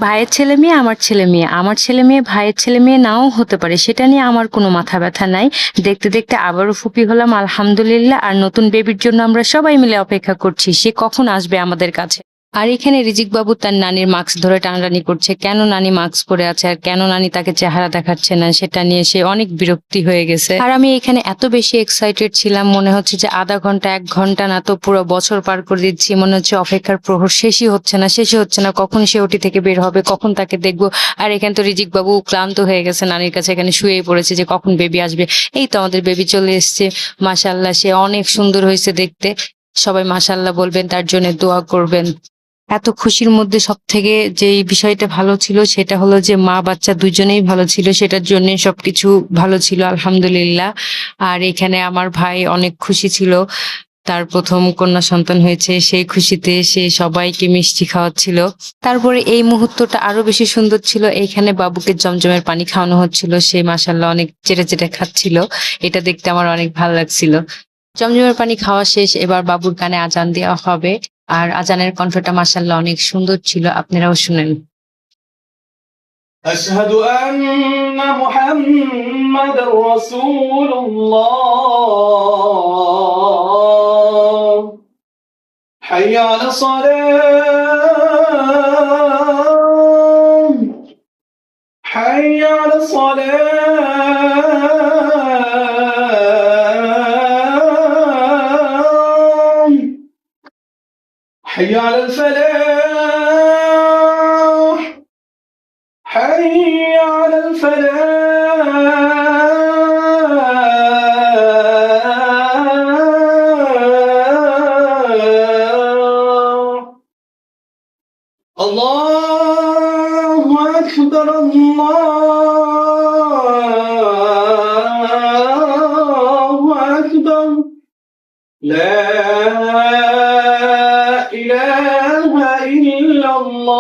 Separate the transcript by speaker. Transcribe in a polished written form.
Speaker 1: ভাইয়ের ছেলে মেয়ে আমার ছেলে মেয়ে, আমার ছেলে মেয়ে ভাইয়ের ছেলে মেয়ে নাও হতে পারে, সেটা নিয়ে আমার কোনো মাথা ব্যথা নাই। দেখতে দেখতে আবারও ফুপি হলাম আলহামদুলিল্লাহ। আর নতুন বেবির জন্য আমরা সবাই মিলে অপেক্ষা করছি সে কখন আসবে আমাদের কাছে। আর এখানে রিজিক বাবু তার নানির মাস্ক ধরে টানাটানি করছে, কেন নানি মাস্ক পরে আছে আর কেন নানি তাকে চেহারা দেখাচ্ছে না, সেটা নিয়ে সে অনেক বিরক্তি হয়ে গেছে। আর আমি এখানে এত বেশি এক্সাইটেড ছিলাম, মনে হচ্ছে যে আধা ঘন্টা 1 ঘন্টা না তো পুরো বছর পার করে দিচ্ছি। মনে হচ্ছে অপেক্ষার প্রহর শেষই হচ্ছে না, কখন সে ওটি থেকে বের হবে, কখন তাকে দেখবো। আর এখানে তো রিজিক বাবু ক্লান্ত হয়ে গেছে নানির কাছে, এখানে শুয়েই পড়েছে যে কখন বেবি আসবে। এই তো আমাদের বেবি চলে এসছে, মাশাআল্লাহ সে অনেক সুন্দর হয়েছে দেখতে। সবাই মাশাআল্লাহ বলবেন, তার জন্য দোয়া করবেন। এত খুশির মধ্যে সবথেকে যেই বিষয়টা ভালো ছিল সেটা হলো যে মা বাচ্চা দুজনেই ভালো ছিল, সেটার জন্য সবকিছু ভালো ছিল আলহামদুলিল্লাহ। আর এখানে আমার ভাই অনেক খুশি ছিল, তার প্রথম কন্যা সন্তান হয়েছে, সেই খুশিতে সে সবাইকে মিষ্টি খাওয়াচ্ছিল। তারপরে এই মুহূর্তটা আরো বেশি সুন্দর ছিল, এইখানে বাবুকে জমজমের পানি খাওয়ানো হচ্ছিল, সে মাশাআল্লাহ অনেক চেটে চেটে খাচ্ছিল। এটা দেখতে আমার অনেক ভালো লাগছিল। জমজমের পানি খাওয়া শেষ, এবার বাবুর কানে আজান দেওয়া হবে। আর আজানের কণ্ঠটা মাশাআল্লাহ অনেক সুন্দর ছিল, আপনারাও শুনেন।
Speaker 2: أشهد أن محمد رسول الله حي على الصلاة حي على الصلاة حي على الفلاح حي على الفلاح الله أكبر الله أكبر لا إله إلا الله